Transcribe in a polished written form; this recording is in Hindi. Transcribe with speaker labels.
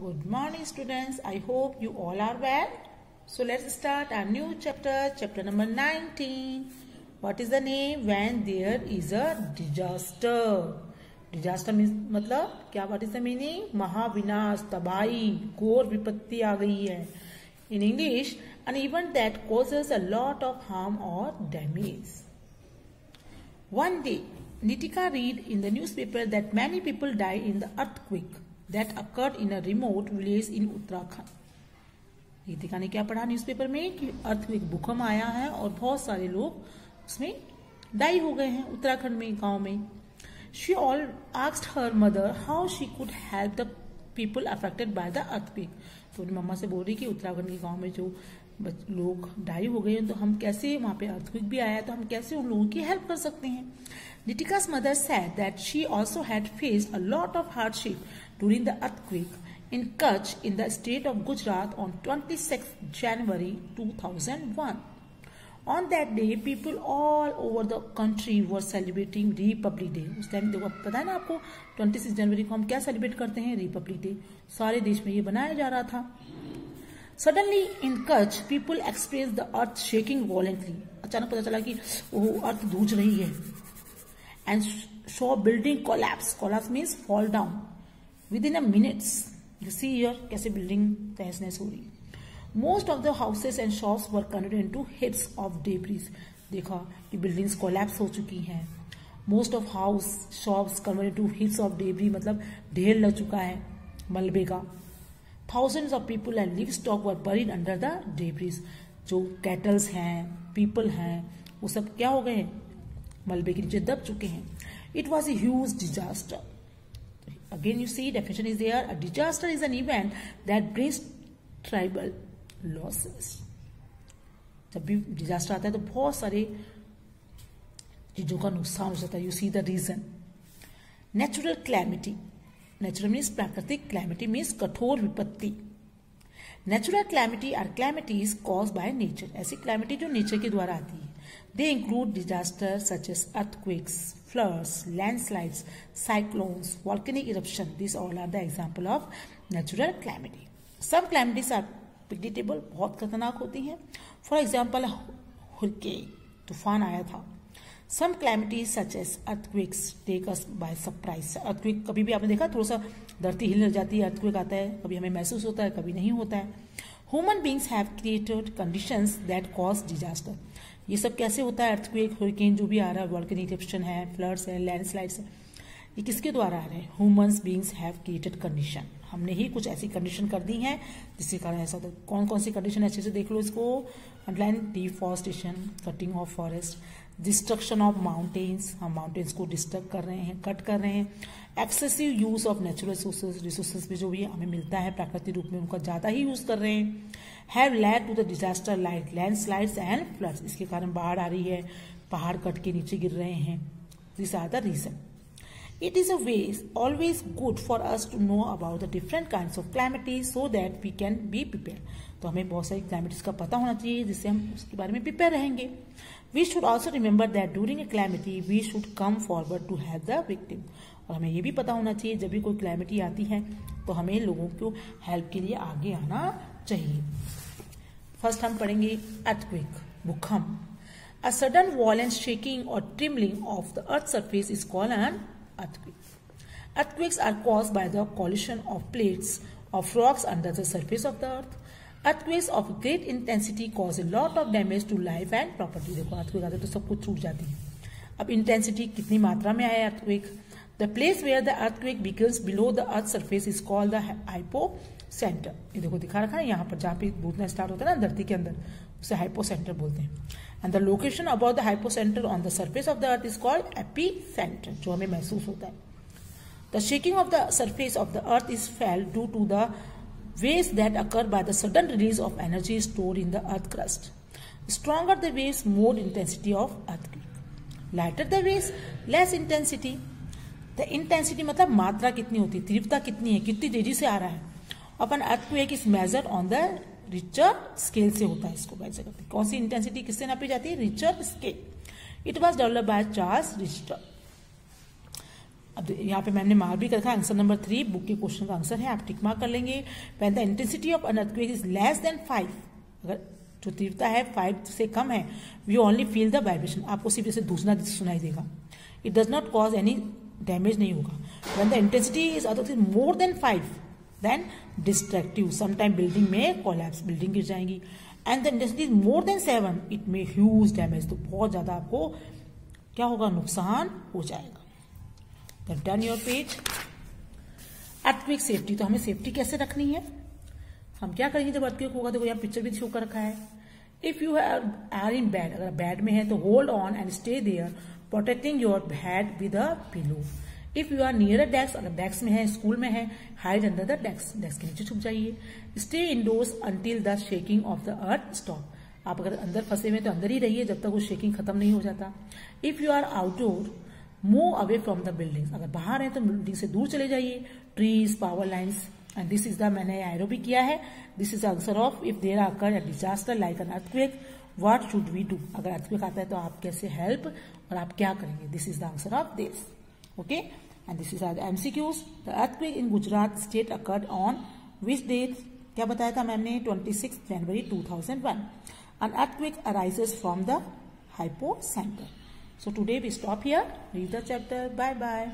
Speaker 1: Good morning, students. I hope you all are well. So let's start our new chapter, chapter number 19. What is the name? When there is a disaster. Disaster means मतलब क्या? What is the meaning? महाविनाश, तबाही, घोर विपत्ति आ गई है. In English, an event that causes a lot of harm or damage. One day, Nitika read in the newspaper that many people died in the earthquake that occurred in a remote village in Uttarakhand. Nitika ने क्या पढ़ा न्यूज़पेपर में कि अर्थक्वेक भूकंप आया है और बहुत सारे लोग उसमें डाई हो गए हैं उत्तराखंड में गांव में. She all asked her mother how she could help the people affected by the earthquake. तो अपनी मम्मा से बोल रही कि उत्तराखंड के गांव में जो लोग डाई हो गए हैं तो हम कैसे, वहां पे अर्थक्वेक भी आया तो हम कैसे उन लोगों की हेल्प कर सकते हैं. Nitika's mother said that she also had faced a lot of hardship during the earthquake in Kutch in the state of Gujarat on 26th January 2001. On that day, people all over the country were celebrating Republic Day. उस टाइम देखो पता है ना आपको 26 जनवरी को हम क्या सेलिब्रेट करते हैं? Republic day. सारे देश में ये बनाया जा रहा था. Suddenly in Kutch, people experienced the earth shaking violently. अचानक पता चला कि वो अर्थ धूज रही है. And saw building collapse. Collapse means fall down. Within a minutes. You see here कैसे बिल्डिंग तहस नहस हो रही. Most of the houses and shops were converted into heaps of debris. देखा कि buildings collapse हो चुकी हैं. Most of house shops converted into heaps of debris मतलब ढेर लग चुका है मलबे का. Thousands of people and livestock were buried under the debris. जो kettles हैं, people हैं, वो सब क्या हो गए? मलबे के नीचे दब चुके हैं. It was a huge disaster. Again, you see, definition is there. A disaster is an event that brings tribal losses. जब भी डिजास्टर आता है तो बहुत सारे चीजों का नुकसान हो जाता है. You see the reason. Natural calamity. Natural means प्राकृतिक, calamity means कठोर विपत्ति. Natural calamity are calamities caused by nature. ऐसी calamity जो नेचर के द्वारा आती है. They include disasters such as earthquakes, floods, landslides, cyclones, volcanic eruption. These all are the example of natural calamity. Some calamities are predictable, बहुत खतरनाक होती हैं. For example, hurricane, तूफान आया था. Some calamities such as earthquakes take us by surprise. Earthquake कभी भी आपने देखा थोड़ा सा धरती हिल जाती है, earthquake आता है, कभी हमें महसूस होता है, कभी नहीं होता है. Human beings have created conditions that cause disaster. ये सब कैसे होता है? अर्थक्वेक, हरिकेन जो भी आ रहा है, वॉल्केनिक इरप्शन है, फ्लड्स है, लैंडस्लाइड्स है, ये किसके द्वारा आ रहे हैं? Humans beings have created condition. हमने ही कुछ ऐसी कंडीशन कर दी हैं जिसके कारण ऐसा होता है. कौन कौन सी कंडीशन? अच्छे से देख लो इसको. Underline. Deforestation, cutting of forest, destruction of mountains, हम माउंटेन्स को डिस्टर्ब कर रहे हैं, कट कर रहे हैं. Excessive use of natural resources भी जो भी हमें मिलता है प्राकृतिक रूप में उनका ज्यादा ही यूज कर रहे हैं. Have led to the disaster like landslides and floods. इसके कारण बाढ़ आ रही है, पहाड़ कट के नीचे गिर रहे हैं. This are the reason. It is always good for us to know about the different kinds of calamities so that we can be prepared. तो हमें बहुत सारी calamities का पता होना चाहिए जिससे हम उसके बारे में prepare रहेंगे. We should also remember that during a calamity we should come forward to help the victim. और हमें ये भी पता होना चाहिए जब भी कोई calamity आती है तो हमें लोगों को help के लिए आगे आना चाहिए. फर्स्ट हम पढ़ेंगे earthquake, भूकंप. A sudden violent shaking or trembling of the earth's surface is called an earthquake. Earthquakes are caused by the collision of plates of rocks under the surface of the earth. Earthquakes of great intensity cause a lot of damage to life and property. देखो earthquake आते तो सब कुछ छूट जाती है. अब intensity कितनी मात्रा में आया earthquake? The place where the earthquake begins below the earth's surface is called the hypocenter. ये देखो दिखा रखा है यहाँ पर जहाँ पे भूतना स्टार्ट होता है ना धरती के अंदर, उसे hypocenter बोलते हैं. And the location above the hypocenter on the surface of the earth is called epicenter, जो हमें महसूस होता है. The shaking of the surface of the earth is felt due to the waves that occur by the sudden release of energy stored in the earth crust. Stronger the waves, more intensity of earthquake. Lighter the waves, less intensity. The intensity मतलब मात्रा कितनी होती है, तीव्रता कितनी है, कितनी तेजी से आ रहा है. Often earthquake is measured on the Richter scale से होता है. इसको वैसे करते हैं. कौन सी इंटेंसिटी किससे नापी जाती है? Richter scale. It was develop by Charles Richter. अब यहाँ पे मैम ने मार्क भी कर रखा है, आंसर नंबर 3 बुक के क्वेश्चन का आंसर है, आप टिक मार्क कर लेंगे। When the intensity of an earthquake is less than 5, अगर जो तीव्रता है 5 से कम है, we only feel the vibration, आपको सिर्फ जैसे दूसरा सुनाई देगा, it does not cause any damage नहीं होगा। When the intensity is more than 5 then destructive, sometime building में कोलैप्स, बिल्डिंग गिर जाएंगी। And the intensity is more then 7, it may huge damage, तो बहुत ज्यादा आपको क्या होगा, नुकसान हो जाएगा। Turn your page. Earthquake safety, तो हमें सेफ्टी कैसे रखनी है, हम क्या करेंगे जब अर्थक्वेक होगा, देखो यहाँ पिक्चर भी शो कर रखा है। If you are in bed, अगर बेड में है तो hold on and stay there protecting your head with a pillow. If you are near a desk, अगर डेस्क में है, स्कूल में है, hide under the desk, desk के नीचे छुप जाइए। Stay indoors until the shaking of the earth stop, आप अगर अंदर फंसे हुए तो अंदर ही रहिए जब तक वो शेकिंग खत्म नहीं हो जाता। If you are outdoor move away from the building, अगर बाहर है तो बिल्डिंग से दूर चले जाइए, trees, power lines. And this is the, मैंने एरो भी किया है, this is answer of if there occur a disaster like an earthquake what should we do, अगर अर्थक्वेक आता है तो आप कैसे हेल्प और आप क्या करेंगे, this is the answer of this. Okay, and this is are the MCQs। The earthquake in Gujarat state occurred on which date, क्या बताया था मैंने, 26 जनवरी 2001। An earthquake arises from the hypocenter. So today we stop here. Read the chapter. Bye bye.